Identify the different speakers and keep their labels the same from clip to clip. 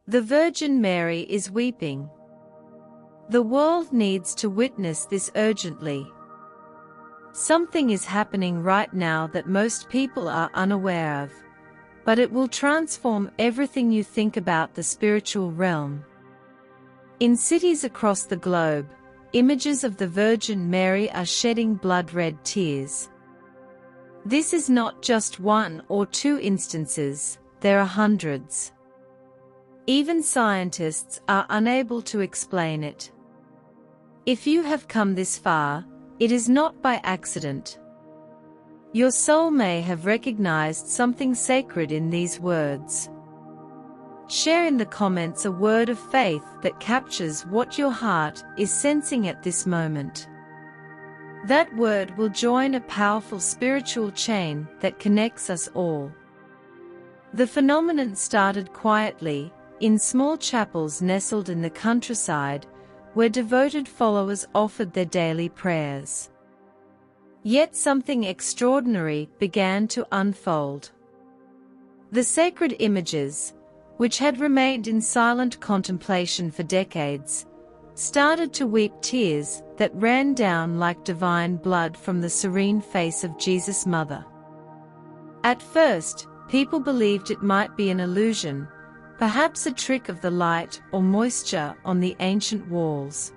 Speaker 1: The Virgin Mary is weeping. The world needs to witness this urgently. Something is happening right now that most people are unaware of, but it will transform everything you think about the spiritual realm. In cities across the globe, images of the Virgin Mary are shedding blood-red tears. This is not just one or two instances, there are hundreds. Even scientists are unable to explain it. If you have come this far, it is not by accident. Your soul may have recognized something sacred in these words. Share in the comments a word of faith that captures what your heart is sensing at this moment. That word will join a powerful spiritual chain that connects us all. The phenomenon started quietly, in small chapels nestled in the countryside, where devoted followers offered their daily prayers. Yet something extraordinary began to unfold. The sacred images, which had remained in silent contemplation for decades, started to weep tears that ran down like divine blood from the serene face of Jesus' mother. At first, people believed it might be an illusion, perhaps a trick of the light or moisture on the ancient walls.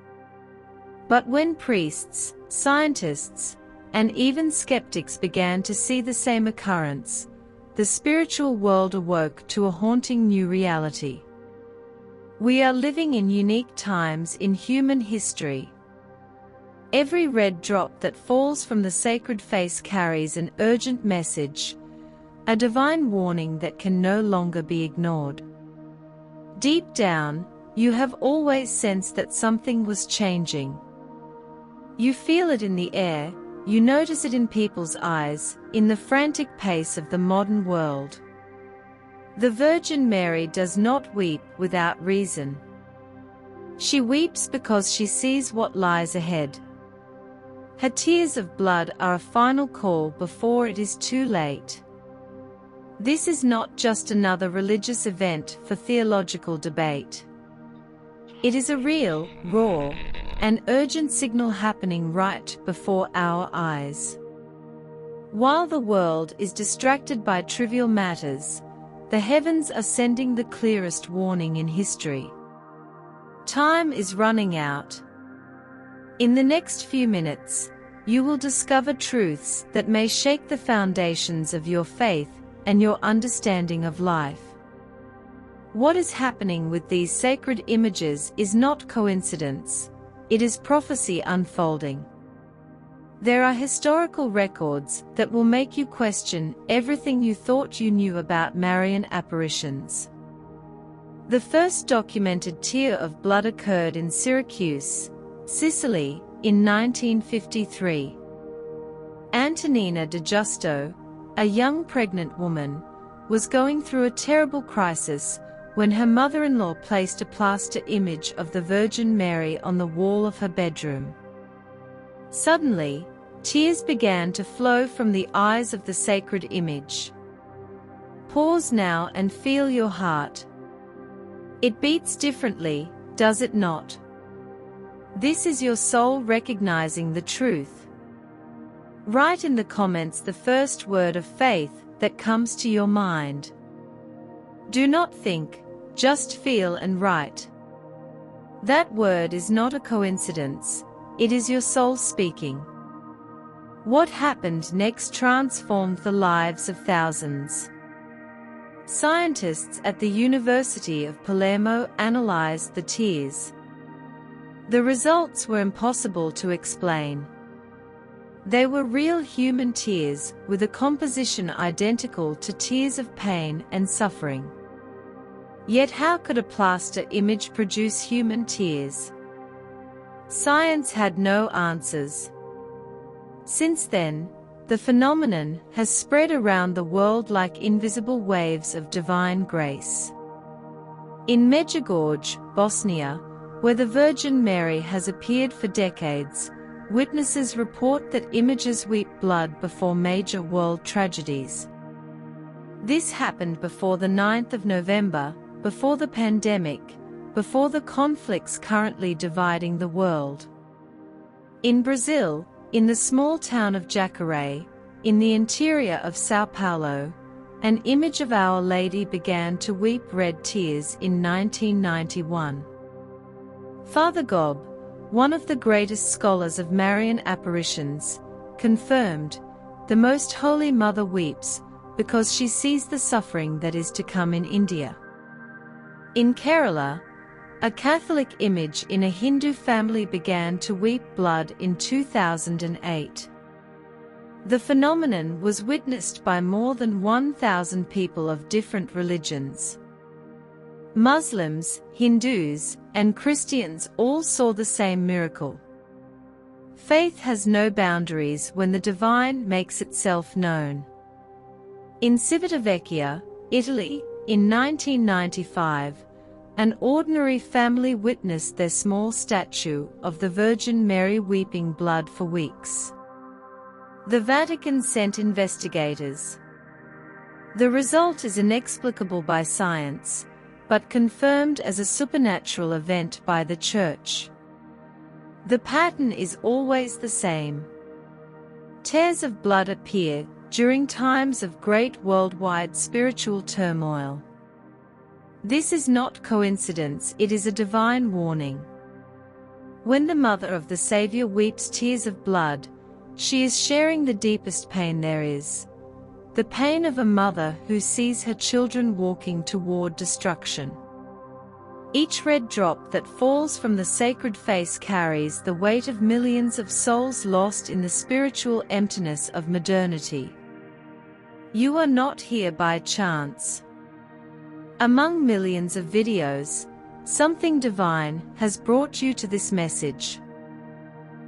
Speaker 1: But when priests, scientists, and even skeptics began to see the same occurrence, the spiritual world awoke to a haunting new reality. We are living in unique times in human history. Every red drop that falls from the sacred face carries an urgent message, a divine warning that can no longer be ignored. Deep down, you have always sensed that something was changing. You feel it in the air, you notice it in people's eyes, in the frantic pace of the modern world. The Virgin Mary does not weep without reason. She weeps because she sees what lies ahead. Her tears of blood are a final call before it is too late. This is not just another religious event for theological debate. It is a real, raw, and urgent signal happening right before our eyes. While the world is distracted by trivial matters, the heavens are sending the clearest warning in history. Time is running out. In the next few minutes, you will discover truths that may shake the foundations of your faith and your understanding of life. What is happening with these sacred images is not coincidence, it is prophecy unfolding. There are historical records that will make you question everything you thought you knew about Marian apparitions. The first documented tear of blood occurred in Syracuse, Sicily, in 1953. Antonina de Justo, a young pregnant woman, was going through a terrible crisis when her mother-in-law placed a plaster image of the Virgin Mary on the wall of her bedroom. Suddenly, tears began to flow from the eyes of the sacred image. Pause now and feel your heart. It beats differently, does it not? This is your soul recognizing the truth. Write in the comments the first word of faith that comes to your mind. Do not think, just feel and write. That word is not a coincidence, it is your soul speaking. What happened next transformed the lives of thousands. Scientists at the University of Palermo analyzed the tears. The results were impossible to explain. They were real human tears, with a composition identical to tears of pain and suffering. Yet how could a plaster image produce human tears? Science had no answers. Since then, the phenomenon has spread around the world like invisible waves of divine grace. In Medjugorje, Bosnia, where the Virgin Mary has appeared for decades, witnesses report that images weep blood before major world tragedies. This happened before the 9th of November, before the pandemic, before the conflicts currently dividing the world. In Brazil, in the small town of Jacareí, in the interior of São Paulo, an image of Our Lady began to weep red tears in 1991. Father Gob, one of the greatest scholars of Marian apparitions, confirmed, "The Most Holy Mother weeps, because she sees the suffering that is to come in India." In Kerala, a Catholic image in a Hindu family began to weep blood in 2008. The phenomenon was witnessed by more than 1,000 people of different religions. Muslims, Hindus, and Christians all saw the same miracle. Faith has no boundaries when the divine makes itself known. In Civitavecchia, Italy, in 1995, an ordinary family witnessed their small statue of the Virgin Mary weeping blood for weeks. The Vatican sent investigators. The result is inexplicable by science, but confirmed as a supernatural event by the Church. The pattern is always the same. Tears of blood appear during times of great worldwide spiritual turmoil. This is not coincidence, it is a divine warning. When the Mother of the Savior weeps tears of blood, she is sharing the deepest pain there is. The pain of a mother who sees her children walking toward destruction. Each red drop that falls from the sacred face carries the weight of millions of souls lost in the spiritual emptiness of modernity. You are not here by chance. Among millions of videos, something divine has brought you to this message.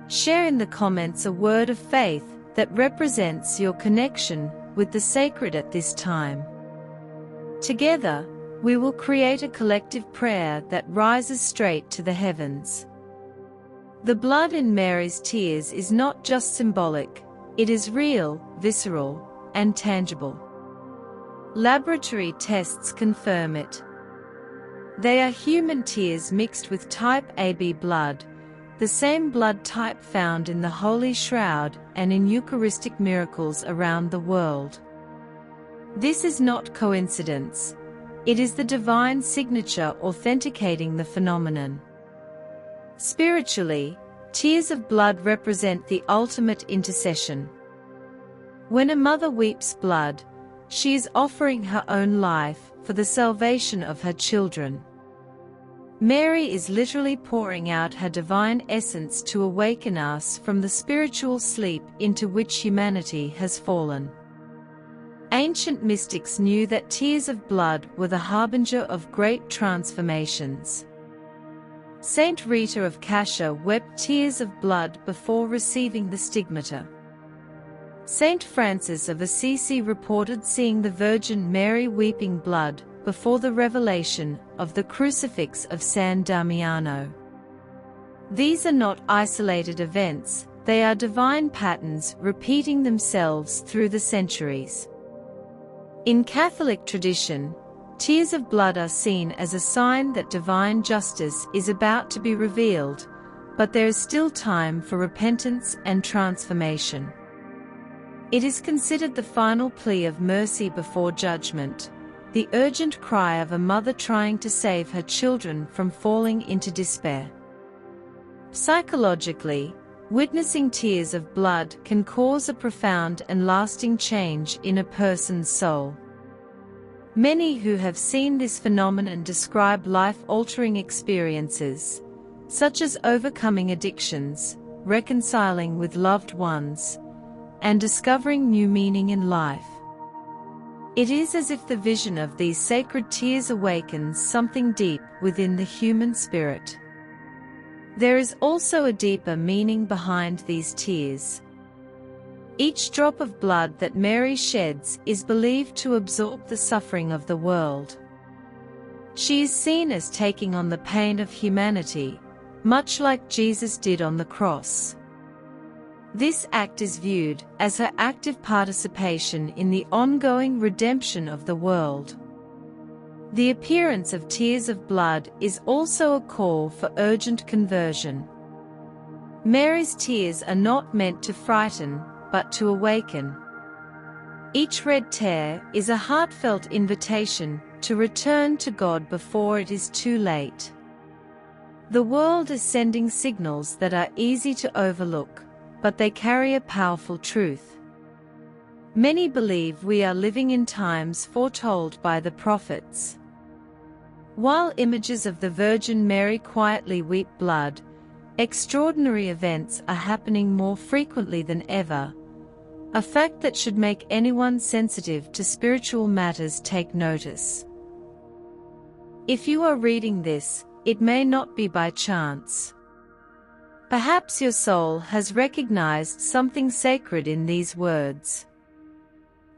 Speaker 1: Share in the comments a word of faith that represents your connection with the sacred at this time. Together, we will create a collective prayer that rises straight to the heavens. The blood in Mary's tears is not just symbolic, it is real, visceral, and tangible. Laboratory tests confirm it. They are human tears mixed with type AB blood, the same blood type found in the Holy Shroud and in Eucharistic miracles around the world. This is not coincidence. It is the divine signature authenticating the phenomenon. Spiritually, tears of blood represent the ultimate intercession. When a mother weeps blood, she is offering her own life for the salvation of her children. Mary is literally pouring out her divine essence to awaken us from the spiritual sleep into which humanity has fallen. Ancient mystics knew that tears of blood were the harbinger of great transformations. Saint Rita of Cascia wept tears of blood before receiving the stigmata. Saint Francis of Assisi reported seeing the Virgin Mary weeping blood before the revelation of the crucifix of San Damiano. These are not isolated events, they are divine patterns repeating themselves through the centuries. In Catholic tradition, tears of blood are seen as a sign that divine justice is about to be revealed, but there is still time for repentance and transformation. It is considered the final plea of mercy before judgment, the urgent cry of a mother trying to save her children from falling into despair. Psychologically, witnessing tears of blood can cause a profound and lasting change in a person's soul. Many who have seen this phenomenon describe life-altering experiences, such as overcoming addictions, reconciling with loved ones, and discovering new meaning in life. It is as if the vision of these sacred tears awakens something deep within the human spirit. There is also a deeper meaning behind these tears. Each drop of blood that Mary sheds is believed to absorb the suffering of the world. She is seen as taking on the pain of humanity, much like Jesus did on the cross. This act is viewed as her active participation in the ongoing redemption of the world. The appearance of tears of blood is also a call for urgent conversion. Mary's tears are not meant to frighten, but to awaken. Each red tear is a heartfelt invitation to return to God before it is too late. The world is sending signals that are easy to overlook, but they carry a powerful truth. Many believe we are living in times foretold by the prophets. While images of the Virgin Mary quietly weep blood, extraordinary events are happening more frequently than ever, a fact that should make anyone sensitive to spiritual matters take notice. If you are reading this, it may not be by chance. Perhaps your soul has recognized something sacred in these words.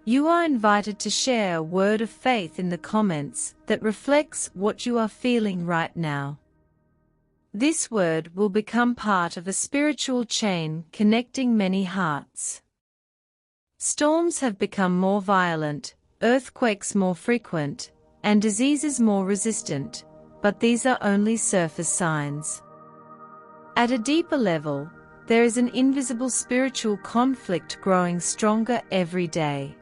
Speaker 1: You are invited to share a word of faith in the comments that reflects what you are feeling right now. This word will become part of a spiritual chain connecting many hearts. Storms have become more violent, earthquakes more frequent, and diseases more resistant, but these are only surface signs. At a deeper level, there is an invisible spiritual conflict growing stronger every day.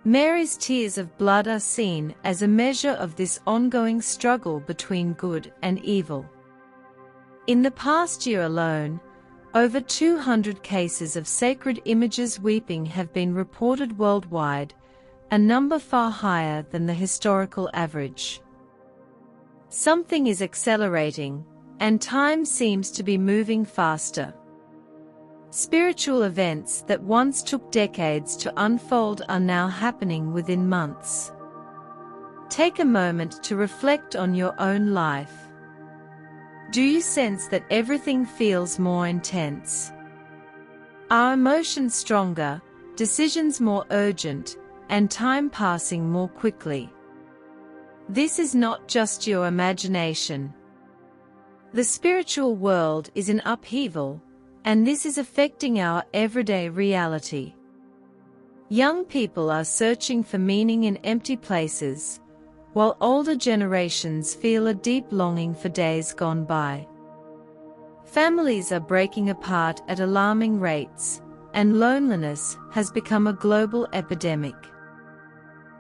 Speaker 1: Mary's tears of blood are seen as a measure of this ongoing struggle between good and evil. In the past year alone, over 200 cases of sacred images weeping have been reported worldwide, a number far higher than the historical average. Something is accelerating, and time seems to be moving faster. Spiritual events that once took decades to unfold are now happening within months. Take a moment to reflect on your own life. Do you sense that everything feels more intense? Are emotions stronger, decisions more urgent, and time passing more quickly? This is not just your imagination. The spiritual world is in upheaval, and this is affecting our everyday reality. Young people are searching for meaning in empty places, while older generations feel a deep longing for days gone by. Families are breaking apart at alarming rates, and loneliness has become a global epidemic.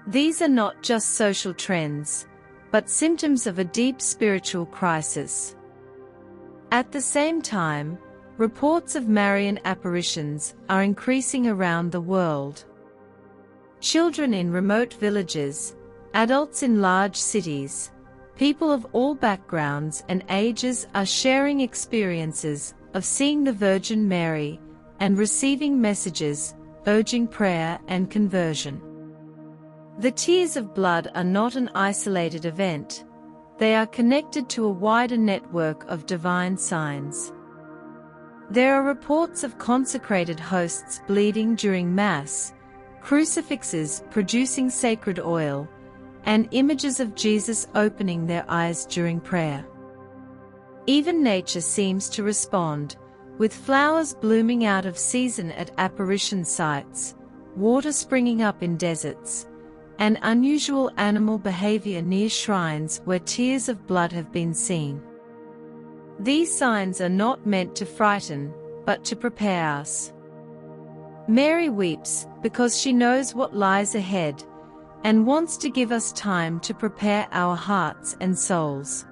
Speaker 1: These are not just social trends, but symptoms of a deep spiritual crisis. At the same time, reports of Marian apparitions are increasing around the world. Children in remote villages, adults in large cities, people of all backgrounds and ages are sharing experiences of seeing the Virgin Mary and receiving messages urging prayer and conversion. The tears of blood are not an isolated event. They are connected to a wider network of divine signs. There are reports of consecrated hosts bleeding during Mass, crucifixes producing sacred oil, and images of Jesus opening their eyes during prayer. Even nature seems to respond, with flowers blooming out of season at apparition sites, water springing up in deserts, and unusual animal behavior near shrines where tears of blood have been seen. These signs are not meant to frighten, but to prepare us. Mary weeps because she knows what lies ahead, and wants to give us time to prepare our hearts and souls.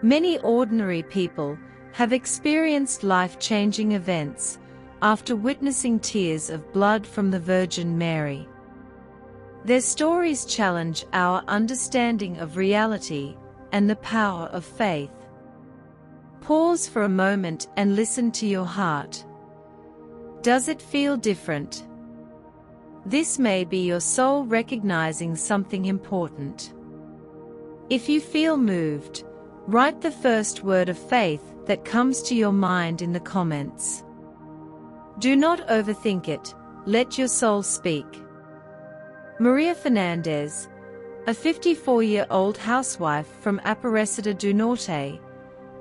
Speaker 1: Many ordinary people have experienced life-changing events after witnessing tears of blood from the Virgin Mary. Their stories challenge our understanding of reality and the power of faith. Pause for a moment and listen to your heart. Does it feel different? This may be your soul recognizing something important. If you feel moved, write the first word of faith that comes to your mind in the comments. Do not overthink it, let your soul speak. Maria Fernandez, a 54-year-old housewife from Aparecida do Norte,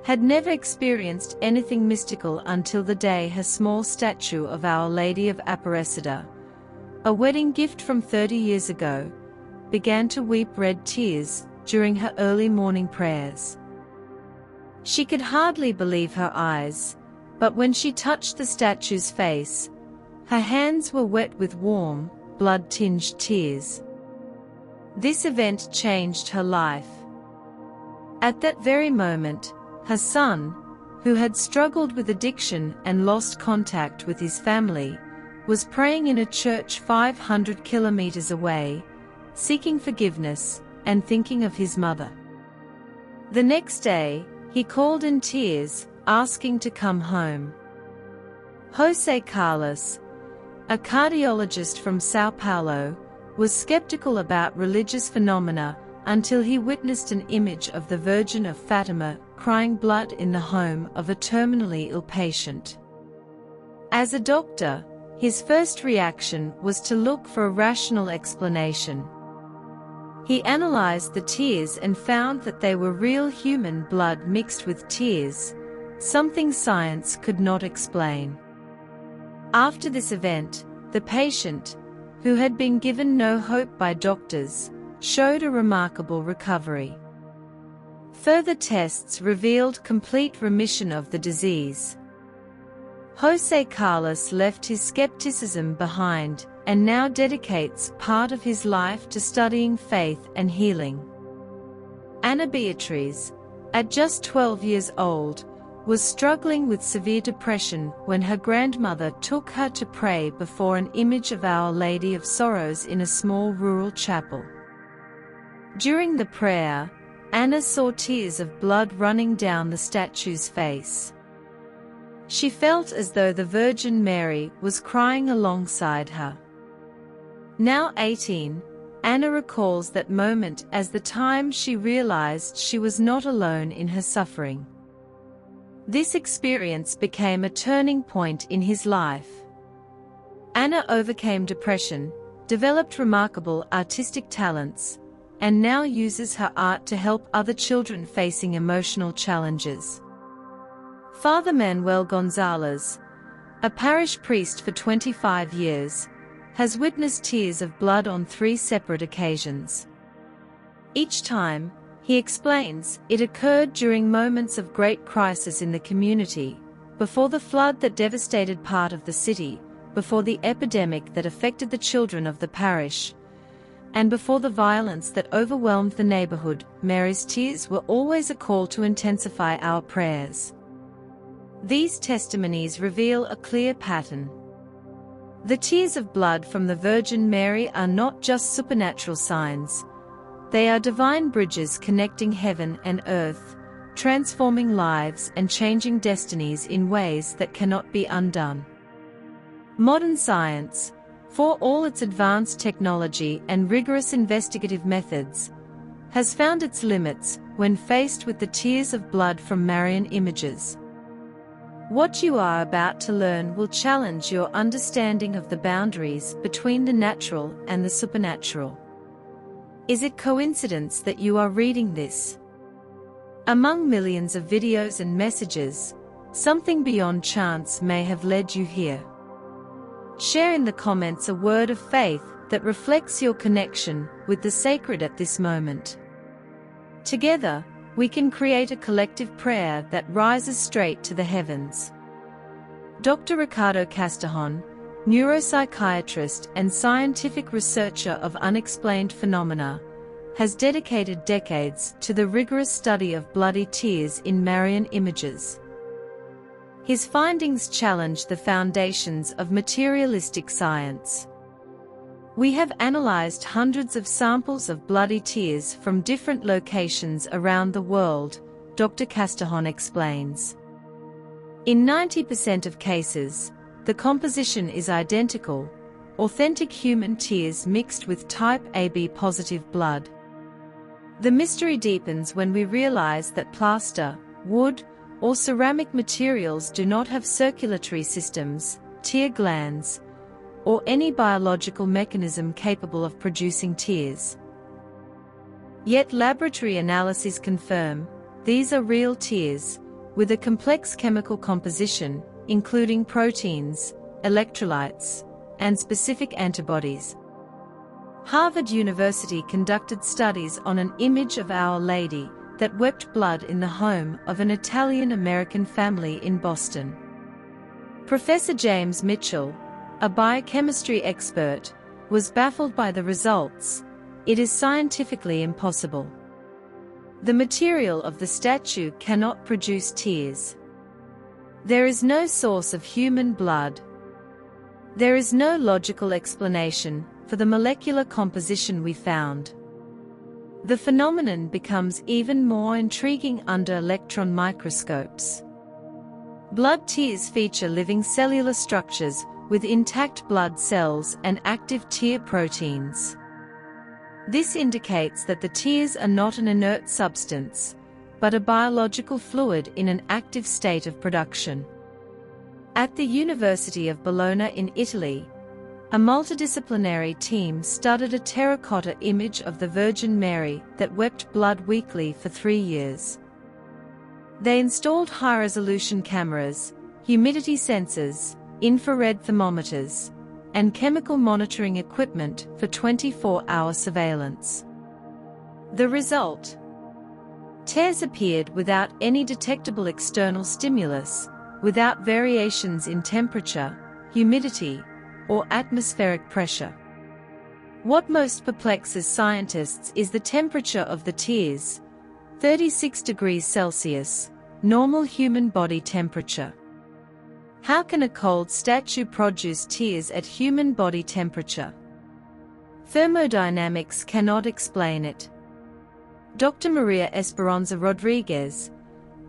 Speaker 1: had never experienced anything mystical until the day her small statue of Our Lady of Aparecida, a wedding gift from 30 years ago, began to weep red tears during her early morning prayers. She could hardly believe her eyes, but when she touched the statue's face, her hands were wet with warm, blood-tinged tears. This event changed her life. At that very moment, her son, who had struggled with addiction and lost contact with his family, was praying in a church 500 kilometers away, seeking forgiveness and thinking of his mother. The next day, he called in tears, asking to come home. José Carlos, a cardiologist from São Paulo, was skeptical about religious phenomena until he witnessed an image of the Virgin of Fatima crying blood in the home of a terminally ill patient. As a doctor, his first reaction was to look for a rational explanation. He analyzed the tears and found that they were real human blood mixed with tears, something science could not explain. After this event, the patient, who had been given no hope by doctors, showed a remarkable recovery. Further tests revealed complete remission of the disease. José Carlos left his skepticism behind and now dedicates part of his life to studying faith and healing. Ana Beatriz, at just 12 years old, was struggling with severe depression when her grandmother took her to pray before an image of Our Lady of Sorrows in a small rural chapel. During the prayer, Anna saw tears of blood running down the statue's face. She felt as though the Virgin Mary was crying alongside her. Now 18, Anna recalls that moment as the time she realized she was not alone in her suffering. This experience became a turning point in his life. Anna overcame depression, developed remarkable artistic talents, and now uses her art to help other children facing emotional challenges. Father Manuel Gonzalez, a parish priest for 25 years, has witnessed tears of blood on 3 separate occasions. Each time, he explains, it occurred during moments of great crisis in the community, before the flood that devastated part of the city, before the epidemic that affected the children of the parish, and before the violence that overwhelmed the neighborhood. Mary's tears were always a call to intensify our prayers. These testimonies reveal a clear pattern. The tears of blood from the Virgin Mary are not just supernatural signs. They are divine bridges connecting heaven and earth, transforming lives and changing destinies in ways that cannot be undone. Modern science, for all its advanced technology and rigorous investigative methods, has found its limits when faced with the tears of blood from Marian images. What you are about to learn will challenge your understanding of the boundaries between the natural and the supernatural. Is it coincidence that you are reading this? Among millions of videos and messages, something beyond chance may have led you here. Share in the comments a word of faith that reflects your connection with the sacred at this moment. Together, we can create a collective prayer that rises straight to the heavens. Dr. Ricardo Castellón, neuropsychiatrist and scientific researcher of unexplained phenomena, has dedicated decades to the rigorous study of bloody tears in Marian images. His findings challenge the foundations of materialistic science. We have analyzed hundreds of samples of bloody tears from different locations around the world, Dr. Castellón explains. In 90% of cases, the composition is identical, authentic human tears mixed with type AB positive blood. The mystery deepens when we realize that plaster, wood, or ceramic materials do not have circulatory systems, tear glands, or any biological mechanism capable of producing tears. Yet laboratory analyses confirm these are real tears, with a complex chemical composition, including proteins, electrolytes, and specific antibodies. Harvard University conducted studies on an image of Our Lady that wept blood in the home of an Italian-American family in Boston. Professor James Mitchell, a biochemistry expert, was baffled by the results. It is scientifically impossible. The material of the statue cannot produce tears. There is no source of human blood. There is no logical explanation for the molecular composition we found. The phenomenon becomes even more intriguing under electron microscopes. Blood tears feature living cellular structures with intact blood cells and active tear proteins. This indicates that the tears are not an inert substance, but a biological fluid in an active state of production. At the University of Bologna in Italy, a multidisciplinary team studied a terracotta image of the Virgin Mary that wept blood weekly for 3 years. They installed high-resolution cameras, humidity sensors, infrared thermometers, and chemical monitoring equipment for 24-hour surveillance. The result? Tears appeared without any detectable external stimulus, without variations in temperature, humidity, or atmospheric pressure. What most perplexes scientists is the temperature of the tears, 36 degrees Celsius, normal human body temperature. How can a cold statue produce tears at human body temperature? Thermodynamics cannot explain it. Dr. Maria Esperanza Rodriguez,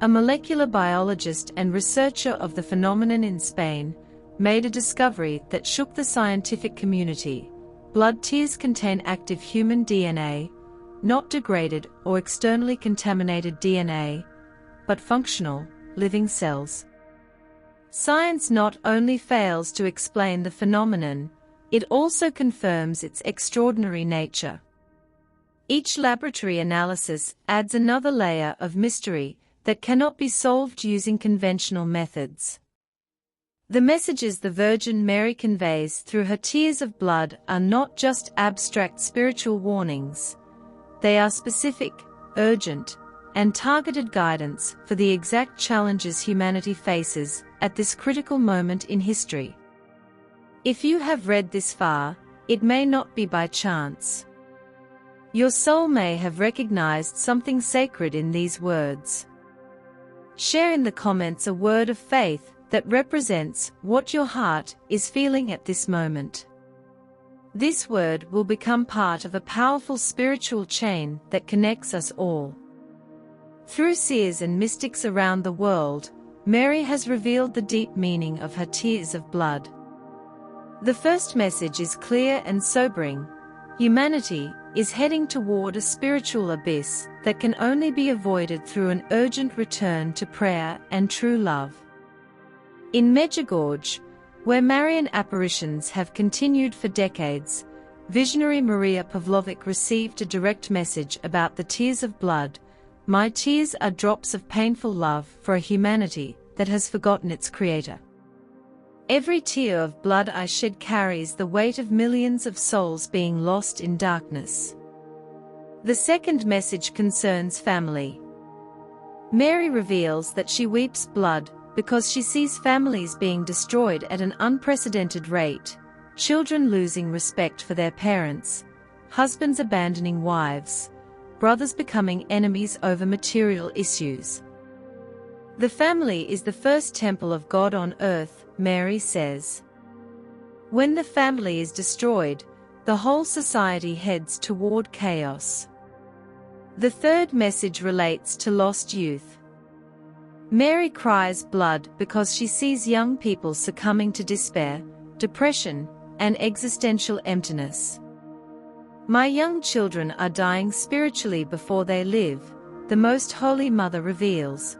Speaker 1: a molecular biologist and researcher of the phenomenon in Spain, made a discovery that shook the scientific community. Blood tears contain active human DNA, not degraded or externally contaminated DNA, but functional, living cells. Science not only fails to explain the phenomenon, it also confirms its extraordinary nature. Each laboratory analysis adds another layer of mystery that cannot be solved using conventional methods. The messages the Virgin Mary conveys through her tears of blood are not just abstract spiritual warnings. They are specific, urgent, and targeted guidance for the exact challenges humanity faces at this critical moment in history. If you have read this far, it may not be by chance. Your soul may have recognized something sacred in these words. Share in the comments a word of faith that represents what your heart is feeling at this moment. This word will become part of a powerful spiritual chain that connects us all. Through seers and mystics around the world, Mary has revealed the deep meaning of her tears of blood. The first message is clear and sobering. Humanity is heading toward a spiritual abyss that can only be avoided through an urgent return to prayer and true love. In Medjugorje, where Marian apparitions have continued for decades, visionary Maria Pavlovic received a direct message about the tears of blood. My tears are drops of painful love for a humanity that has forgotten its creator. Every tear of blood I shed carries the weight of millions of souls being lost in darkness. The second message concerns family. Mary reveals that she weeps blood because she sees families being destroyed at an unprecedented rate, children losing respect for their parents, husbands abandoning wives, brothers becoming enemies over material issues. The family is the first temple of God on earth, Mary says. When the family is destroyed, the whole society heads toward chaos. The third message relates to lost youth. Mary cries blood because she sees young people succumbing to despair, depression, and existential emptiness. My young children are dying spiritually before they live, the Most Holy Mother reveals.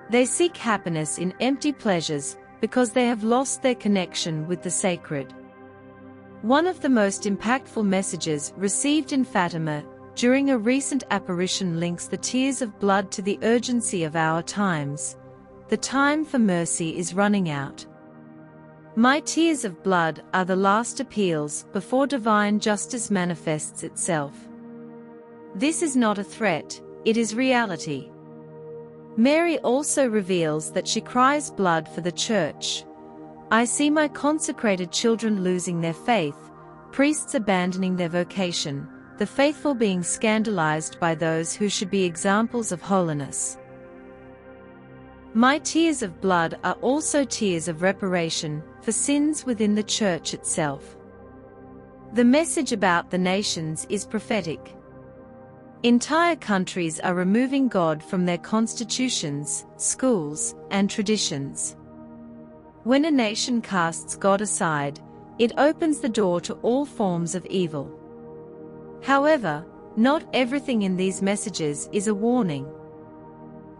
Speaker 1: They seek happiness in empty pleasures because they have lost their connection with the sacred. One of the most impactful messages received in Fatima during a recent apparition links the tears of blood to the urgency of our times. The time for mercy is running out. My tears of blood are the last appeals before divine justice manifests itself. This is not a threat, it is reality. Mary also reveals that she cries blood for the church. I see my consecrated children losing their faith, priests abandoning their vocation, the faithful being scandalized by those who should be examples of holiness. My tears of blood are also tears of reparation for sins within the church itself. The message about the nations is prophetic. Entire countries are removing God from their constitutions, schools, and traditions. When a nation casts God aside, it opens the door to all forms of evil. However, not everything in these messages is a warning.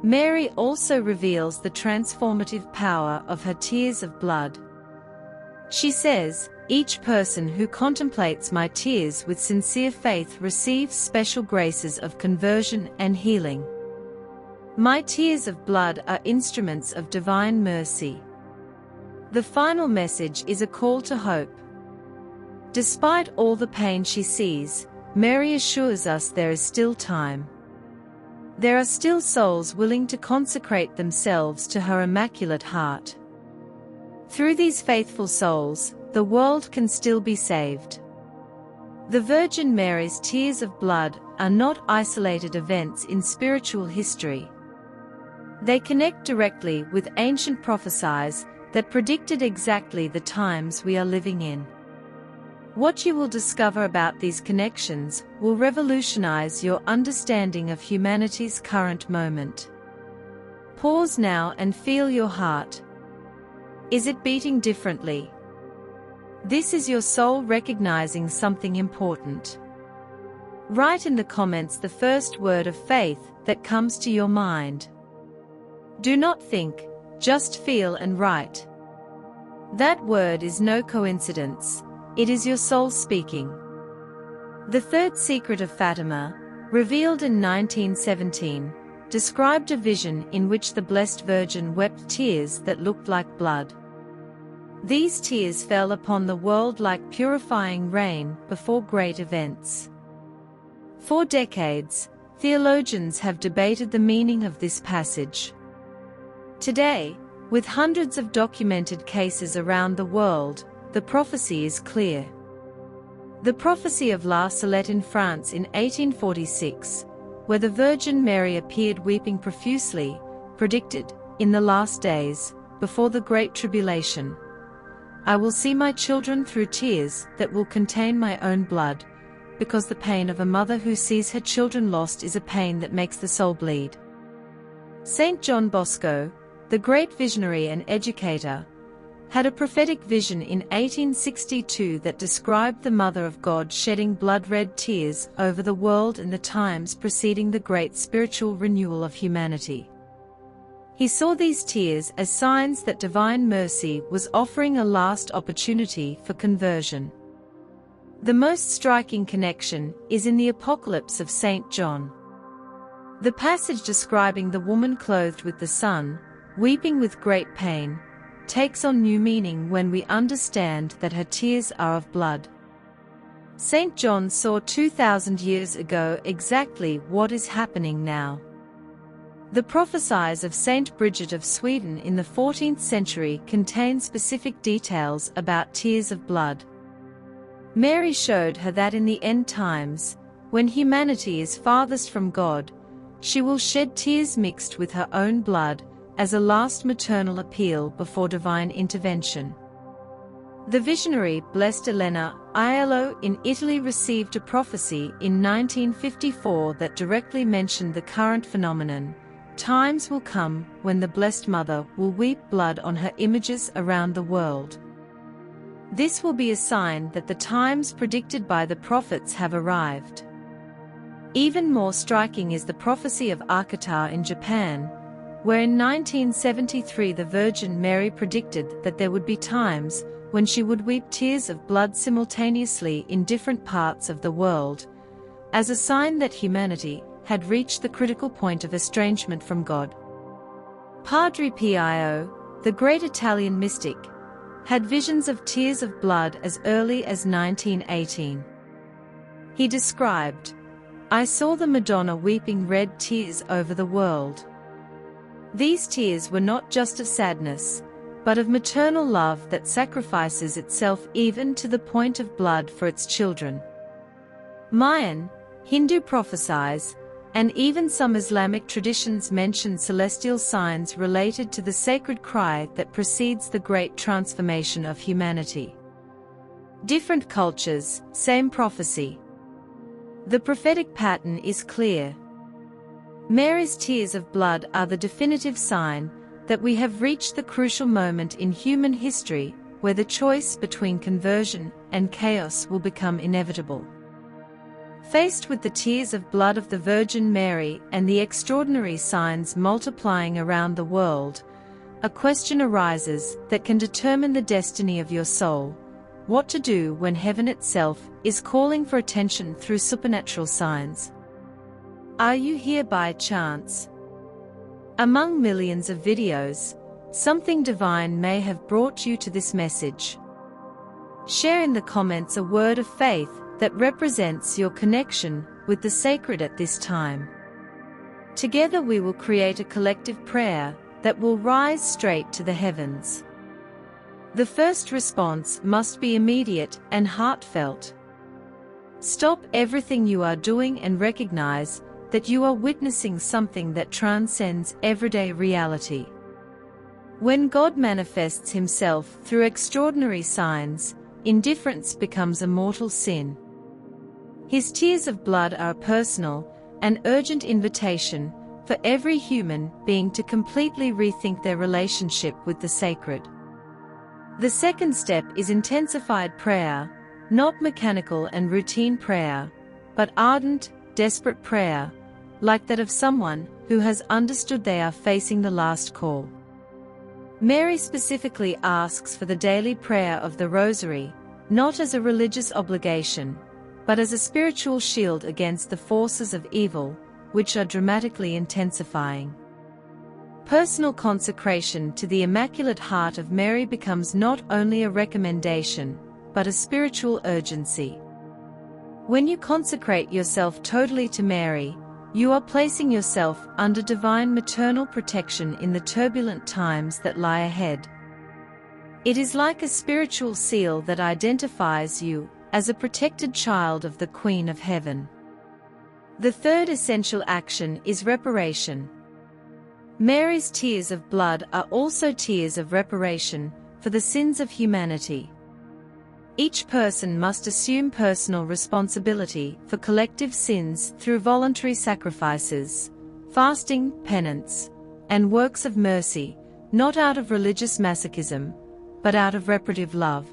Speaker 1: Mary also reveals the transformative power of her tears of blood. She says, each person who contemplates my tears with sincere faith receives special graces of conversion and healing. My tears of blood are instruments of divine mercy. The final message is a call to hope. Despite all the pain she sees, Mary assures us there is still time. There are still souls willing to consecrate themselves to her immaculate heart. Through these faithful souls, the world can still be saved. The Virgin Mary's tears of blood are not isolated events in spiritual history. They connect directly with ancient prophecies that predicted exactly the times we are living in. What you will discover about these connections will revolutionize your understanding of humanity's current moment. Pause now and feel your heart. Is it beating differently? This is your soul recognizing something important. Write in the comments the first word of faith that comes to your mind. Do not think, just feel and write. That word is no coincidence, it is your soul speaking. The third secret of Fatima, revealed in 1917, described a vision in which the Blessed Virgin wept tears that looked like blood. These tears fell upon the world like purifying rain before great events. For decades, theologians have debated the meaning of this passage. Today, with hundreds of documented cases around the world, the prophecy is clear. The prophecy of La Salette in France in 1846, where the Virgin Mary appeared weeping profusely, predicted, in the last days, before the Great Tribulation, I will see my children through tears that will contain my own blood, because the pain of a mother who sees her children lost is a pain that makes the soul bleed. Saint John Bosco, the great visionary and educator, had a prophetic vision in 1862 that described the Mother of God shedding blood-red tears over the world in the times preceding the great spiritual renewal of humanity. He saw these tears as signs that divine mercy was offering a last opportunity for conversion. The most striking connection is in the Apocalypse of St. John. The passage describing the woman clothed with the sun, weeping with great pain, takes on new meaning when we understand that her tears are of blood. St. John saw 2,000 years ago exactly what is happening now. The prophecies of Saint Bridget of Sweden in the 14th century contain specific details about tears of blood. Mary showed her that in the end times, when humanity is farthest from God, she will shed tears mixed with her own blood, as a last maternal appeal before divine intervention. The visionary Blessed Elena Aiello in Italy received a prophecy in 1954 that directly mentioned the current phenomenon. Times will come when the Blessed Mother will weep blood on her images around the world. This will be a sign that the times predicted by the prophets have arrived. Even more striking is the prophecy of Akata in Japan, where in 1973 the Virgin Mary predicted that there would be times when she would weep tears of blood simultaneously in different parts of the world, as a sign that humanity had reached the critical point of estrangement from God. Padre Pio, the great Italian mystic, had visions of tears of blood as early as 1918. He described, "I saw the Madonna weeping red tears over the world. These tears were not just of sadness, but of maternal love that sacrifices itself even to the point of blood for its children." Mayan, Hindu prophecies, and even some Islamic traditions mention celestial signs related to the sacred cry that precedes the great transformation of humanity. Different cultures, same prophecy. The prophetic pattern is clear. Mary's tears of blood are the definitive sign that we have reached the crucial moment in human history where the choice between conversion and chaos will become inevitable. Faced with the tears of blood of the Virgin Mary and the extraordinary signs multiplying around the world, a question arises that can determine the destiny of your soul: what to do when heaven itself is calling for attention through supernatural signs. Are you here by chance? Among millions of videos, something divine may have brought you to this message. Share in the comments a word of faith that represents your connection with the sacred at this time. Together we will create a collective prayer that will rise straight to the heavens. The first response must be immediate and heartfelt. Stop everything you are doing and recognize that you are witnessing something that transcends everyday reality. When God manifests himself through extraordinary signs, indifference becomes a mortal sin. His tears of blood are a personal and urgent invitation for every human being to completely rethink their relationship with the sacred. The second step is intensified prayer, not mechanical and routine prayer, but ardent, desperate prayer, like that of someone who has understood they are facing the last call. Mary specifically asks for the daily prayer of the Rosary, not as a religious obligation, but as a spiritual shield against the forces of evil, which are dramatically intensifying. Personal consecration to the Immaculate Heart of Mary becomes not only a recommendation, but a spiritual urgency. When you consecrate yourself totally to Mary, you are placing yourself under divine maternal protection in the turbulent times that lie ahead. It is like a spiritual seal that identifies you as a protected child of the Queen of Heaven. The third essential action is reparation. Mary's tears of blood are also tears of reparation for the sins of humanity. Each person must assume personal responsibility for collective sins through voluntary sacrifices, fasting, penance, and works of mercy, not out of religious masochism, but out of reparative love.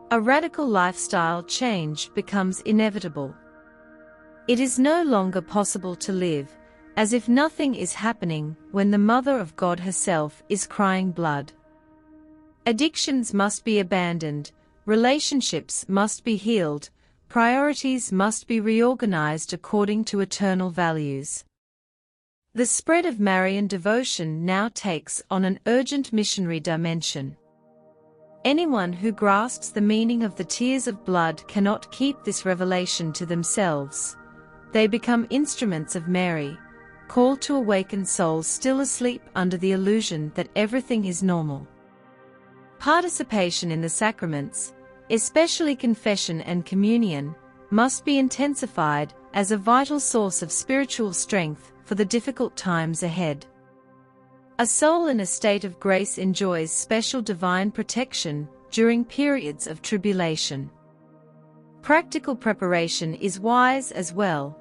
Speaker 1: A radical lifestyle change becomes inevitable. It is no longer possible to live as if nothing is happening when the Mother of God herself is crying blood. Addictions must be abandoned, relationships must be healed, priorities must be reorganized according to eternal values. The spread of Marian devotion now takes on an urgent missionary dimension. Anyone who grasps the meaning of the tears of blood cannot keep this revelation to themselves. They become instruments of Mary, called to awaken souls still asleep under the illusion that everything is normal. Participation in the sacraments, especially confession and communion, must be intensified as a vital source of spiritual strength for the difficult times ahead. A soul in a state of grace enjoys special divine protection during periods of tribulation. Practical preparation is wise as well.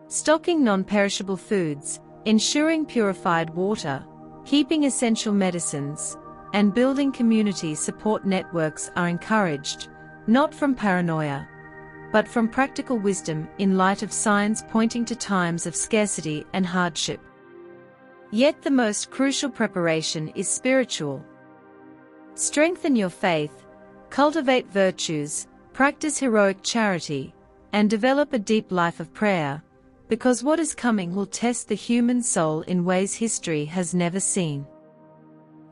Speaker 1: Stocking non-perishable foods, ensuring purified water, keeping essential medicines, and building community support networks are encouraged, not from paranoia, but from practical wisdom in light of signs pointing to times of scarcity and hardship. Yet the most crucial preparation is spiritual. Strengthen your faith, cultivate virtues, practice heroic charity, and develop a deep life of prayer, because what is coming will test the human soul in ways history has never seen.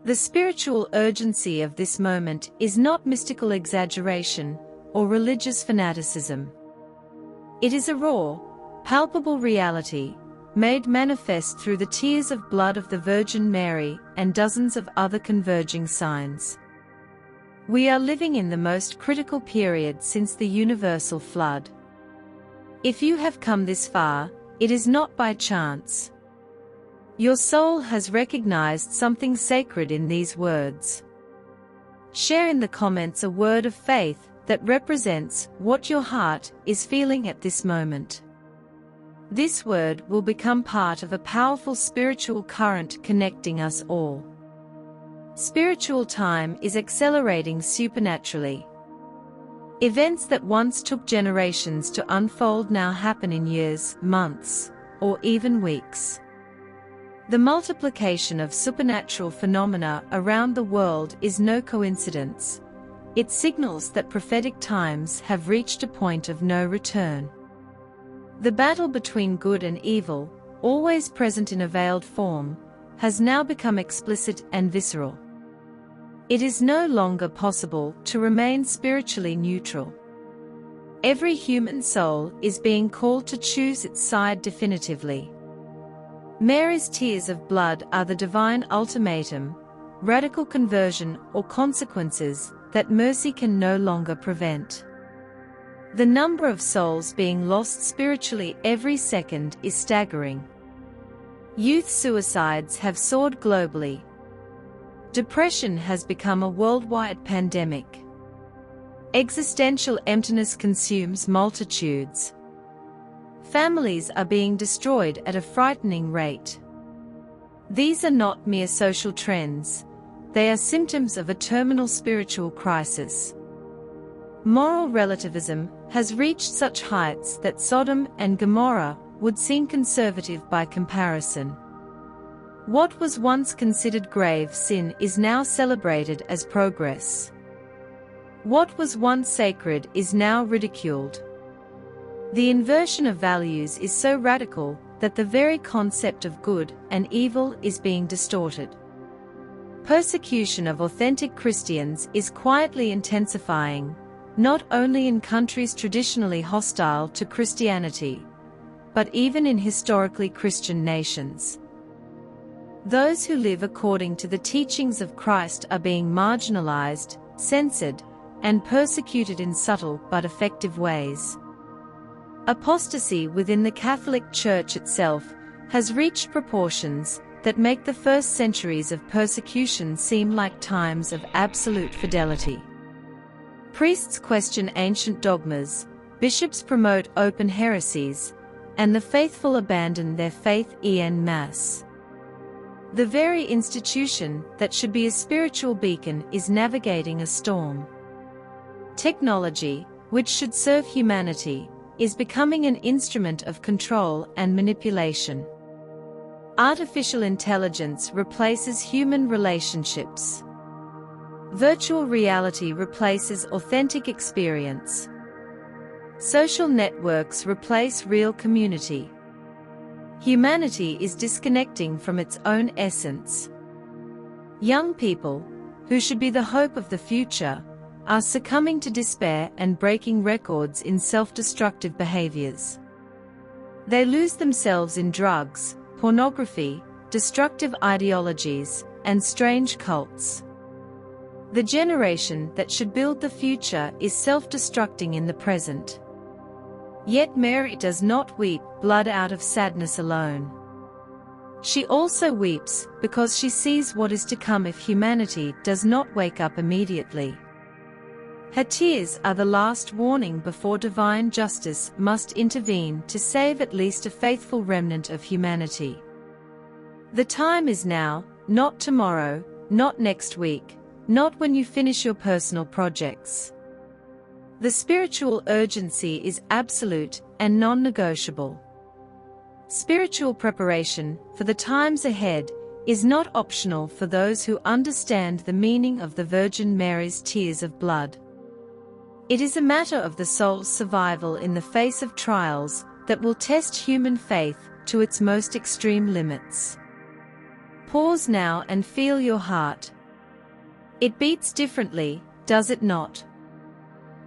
Speaker 1: The spiritual urgency of this moment is not mystical exaggeration or religious fanaticism. It is a raw, palpable reality, made manifest through the tears of blood of the Virgin Mary and dozens of other converging signs. We are living in the most critical period since the universal flood. If you have come this far, it is not by chance. Your soul has recognized something sacred in these words. Share in the comments a word of faith that represents what your heart is feeling at this moment. This word will become part of a powerful spiritual current connecting us all. Spiritual time is accelerating supernaturally. Events that once took generations to unfold now happen in years, months, or even weeks. The multiplication of supernatural phenomena around the world is no coincidence. It signals that prophetic times have reached a point of no return. The battle between good and evil, always present in a veiled form, has now become explicit and visceral. It is no longer possible to remain spiritually neutral. Every human soul is being called to choose its side definitively. Mary's tears of blood are the divine ultimatum, radical conversion or consequences that mercy can no longer prevent. The number of souls being lost spiritually every second is staggering. Youth suicides have soared globally. Depression has become a worldwide pandemic. Existential emptiness consumes multitudes. Families are being destroyed at a frightening rate. These are not mere social trends, they are symptoms of a terminal spiritual crisis. Moral relativism has reached such heights that Sodom and Gomorrah would seem conservative by comparison. What was once considered grave sin is now celebrated as progress. What was once sacred is now ridiculed. The inversion of values is so radical that the very concept of good and evil is being distorted. Persecution of authentic Christians is quietly intensifying, not only in countries traditionally hostile to Christianity, but even in historically Christian nations. Those who live according to the teachings of Christ are being marginalized, censored, and persecuted in subtle but effective ways. Apostasy within the Catholic Church itself has reached proportions that make the first centuries of persecution seem like times of absolute fidelity. Priests question ancient dogmas, bishops promote open heresies, and the faithful abandon their faith en masse. The very institution that should be a spiritual beacon is navigating a storm. Technology, which should serve humanity, is becoming an instrument of control and manipulation. Artificial intelligence replaces human relationships. Virtual reality replaces authentic experience. Social networks replace real community. Humanity is disconnecting from its own essence. Young people, who should be the hope of the future, are succumbing to despair and breaking records in self-destructive behaviors. They lose themselves in drugs, pornography, destructive ideologies, and strange cults. The generation that should build the future is self-destructing in the present. Yet Mary does not weep blood out of sadness alone. She also weeps because she sees what is to come if humanity does not wake up immediately. Her tears are the last warning before divine justice must intervene to save at least a faithful remnant of humanity. The time is now, not tomorrow, not next week, not when you finish your personal projects. The spiritual urgency is absolute and non-negotiable. Spiritual preparation for the times ahead is not optional for those who understand the meaning of the Virgin Mary's tears of blood. It is a matter of the soul's survival in the face of trials that will test human faith to its most extreme limits. Pause now and feel your heart, It beats differently, does it not?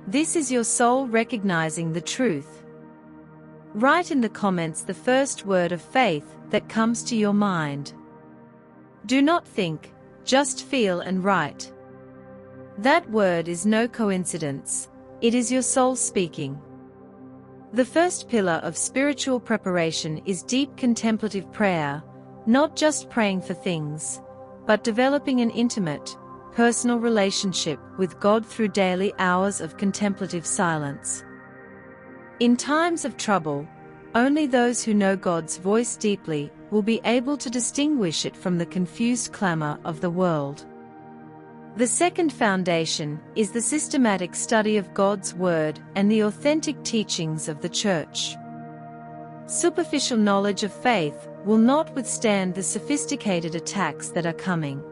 Speaker 1: This is your soul recognizing the truth. Write in the comments the first word of faith that comes to your mind. Do not think, just feel and write. That word is no coincidence, it is your soul speaking. The first pillar of spiritual preparation is deep contemplative prayer, not just praying for things, but developing an intimate, personal relationship with God through daily hours of contemplative silence. In times of trouble, only those who know God's voice deeply will be able to distinguish it from the confused clamor of the world. The second foundation is the systematic study of God's Word and the authentic teachings of the Church. Superficial knowledge of faith will not withstand the sophisticated attacks that are coming.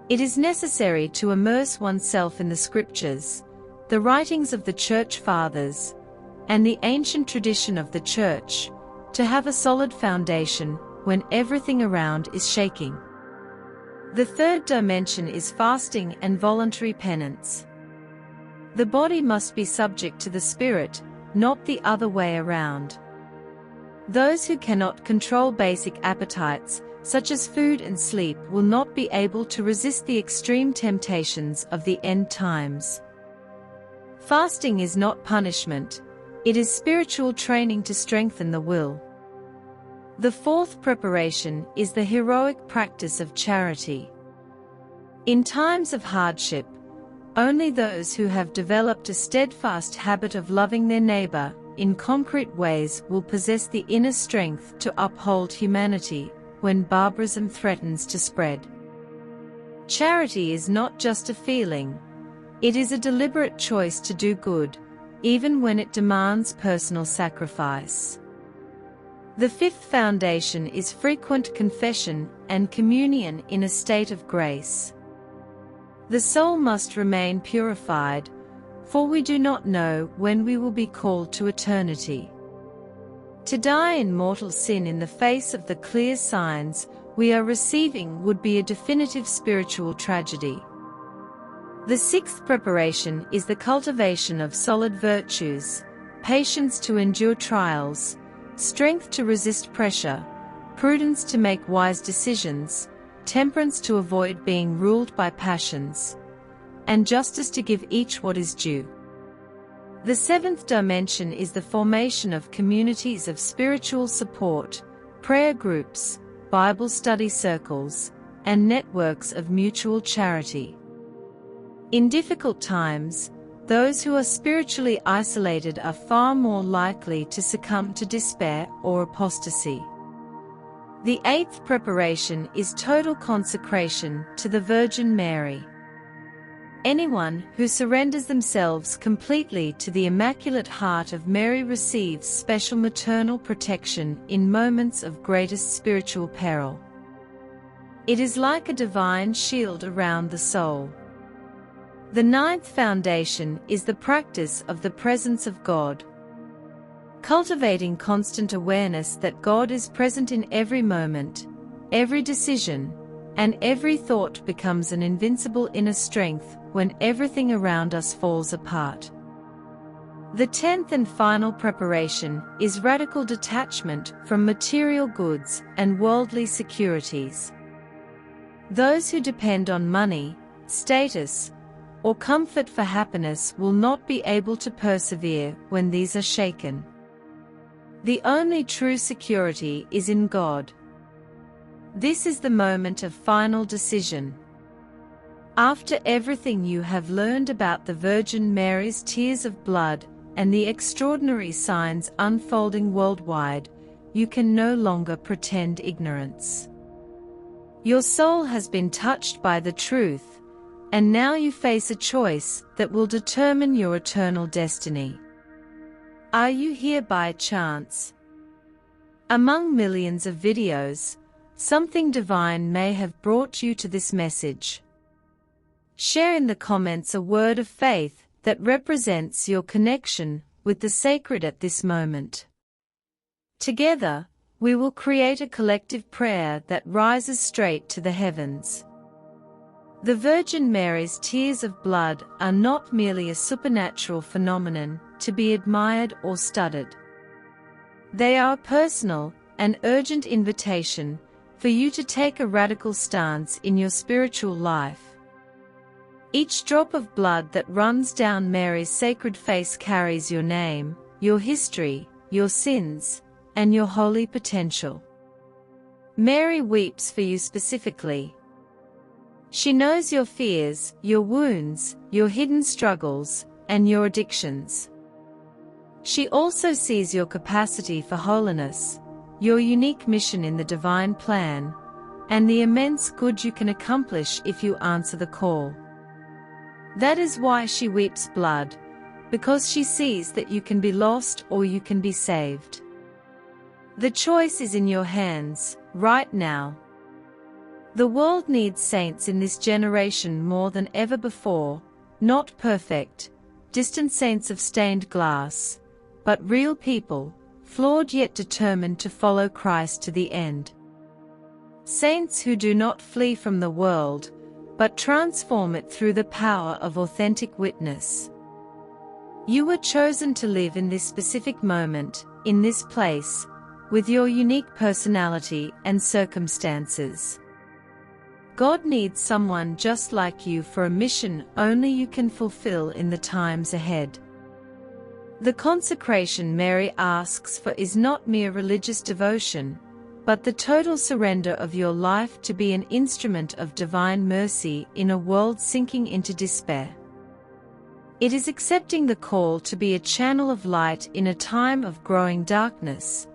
Speaker 1: It is necessary to immerse oneself in the Scriptures, the writings of the Church Fathers, and the ancient tradition of the Church, to have a solid foundation when everything around is shaking. The third dimension is fasting and voluntary penance. The body must be subject to the spirit, not the other way around. Those who cannot control basic appetites, such as food and sleep, will not be able to resist the extreme temptations of the end times. Fasting is not punishment, it is spiritual training to strengthen the will. The fourth preparation is the heroic practice of charity. In times of hardship, only those who have developed a steadfast habit of loving their neighbor in concrete ways will possess the inner strength to uphold humanity when barbarism threatens to spread. Charity is not just a feeling, it is a deliberate choice to do good, even when it demands personal sacrifice. The fifth foundation is frequent confession and communion in a state of grace. The soul must remain purified, for we do not know when we will be called to eternity. To die in mortal sin in the face of the clear signs we are receiving would be a definitive spiritual tragedy. The sixth preparation is the cultivation of solid virtues, patience to endure trials, strength to resist pressure, prudence to make wise decisions, temperance to avoid being ruled by passions, and justice to give each what is due. The seventh dimension is the formation of communities of spiritual support, prayer groups, Bible study circles, and networks of mutual charity. In difficult times, those who are spiritually isolated are far more likely to succumb to despair or apostasy. The eighth preparation is total consecration to the Virgin Mary. Anyone who surrenders themselves completely to the Immaculate Heart of Mary receives special maternal protection in moments of greatest spiritual peril. It is like a divine shield around the soul. The ninth foundation is the practice of the presence of God. Cultivating constant awareness that God is present in every moment, every decision, and every thought becomes an invincible inner strength when everything around us falls apart. The 10th and final preparation is radical detachment from material goods and worldly securities. Those who depend on money, status, or comfort for happiness will not be able to persevere when these are shaken. The only true security is in God. This is the moment of final decision. After everything you have learned about the Virgin Mary's tears of blood and the extraordinary signs unfolding worldwide, you can no longer pretend ignorance. Your soul has been touched by the truth, and now you face a choice that will determine your eternal destiny. Are you here by chance? Among millions of videos, something divine may have brought you to this message. Share in the comments a word of faith that represents your connection with the sacred at this moment. Together, we will create a collective prayer that rises straight to the heavens. The Virgin Mary's tears of blood are not merely a supernatural phenomenon to be admired or studied. They are a personal and urgent invitation for you to take a radical stance in your spiritual life. Each drop of blood that runs down Mary's sacred face carries your name, your history, your sins, and your holy potential. Mary weeps for you specifically. She knows your fears, your wounds, your hidden struggles, and your addictions. She also sees your capacity for holiness, your unique mission in the divine plan, and the immense good you can accomplish if you answer the call. That is why she weeps blood, because she sees that you can be lost or you can be saved. The choice is in your hands, right now. The world needs saints in this generation more than ever before, not perfect, distant saints of stained glass, but real people, flawed yet determined to follow Christ to the end. Saints who do not flee from the world, but transform it through the power of authentic witness. You were chosen to live in this specific moment, in this place, with your unique personality and circumstances. God needs someone just like you for a mission only you can fulfill in the times ahead. The consecration Mary asks for is not mere religious devotion, but the total surrender of your life to be an instrument of divine mercy in a world sinking into despair. It is accepting the call to be a channel of light in a time of growing darkness,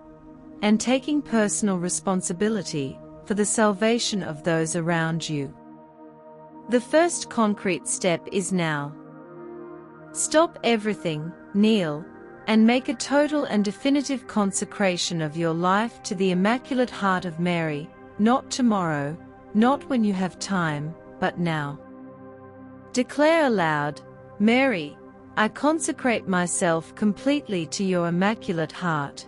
Speaker 1: and taking personal responsibility for the salvation of those around you. The first concrete step is now. Stop everything, kneel, and make a total and definitive consecration of your life to the Immaculate Heart of Mary, not tomorrow, not when you have time, but now. Declare aloud, Mary, I consecrate myself completely to your Immaculate Heart.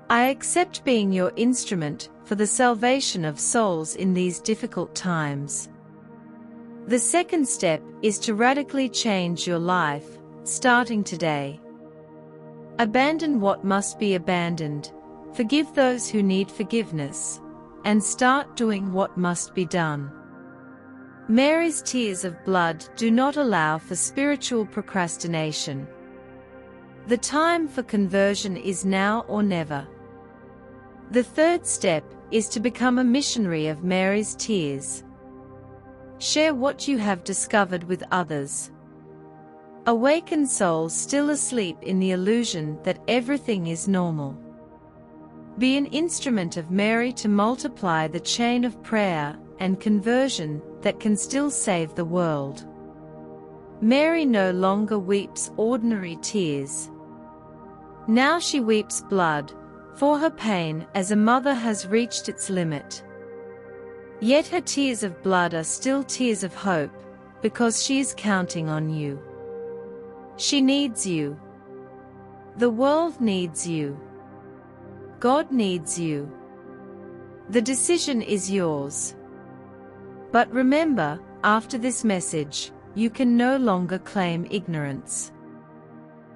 Speaker 1: I accept being your instrument for the salvation of souls in these difficult times. The second step is to radically change your life, starting today. Abandon what must be abandoned, forgive those who need forgiveness, and start doing what must be done. Mary's tears of blood do not allow for spiritual procrastination. The time for conversion is now or never. The third step is to become a missionary of Mary's tears. Share what you have discovered with others. Awaken souls still asleep in the illusion that everything is normal. Be an instrument of Mary to multiply the chain of prayer and conversion that can still save the world. Mary no longer weeps ordinary tears. Now she weeps blood, for her pain as a mother has reached its limit. Yet her tears of blood are still tears of hope, because she is counting on you. She needs you. The world needs you. God needs you. The decision is yours. But remember, after this message, you can no longer claim ignorance.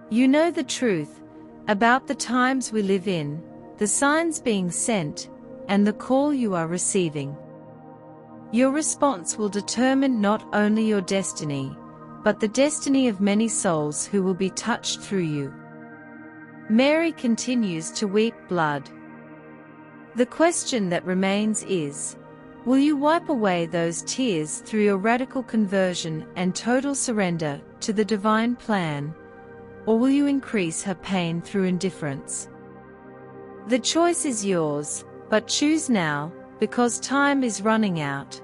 Speaker 1: You know the truth about the times we live in, the signs being sent, and the call you are receiving. Your response will determine not only your destiny, but the destiny of many souls who will be touched through you. Mary continues to weep blood. The question that remains is, will you wipe away those tears through your radical conversion and total surrender to the divine plan, or will you increase her pain through indifference? The choice is yours, but choose now, because time is running out.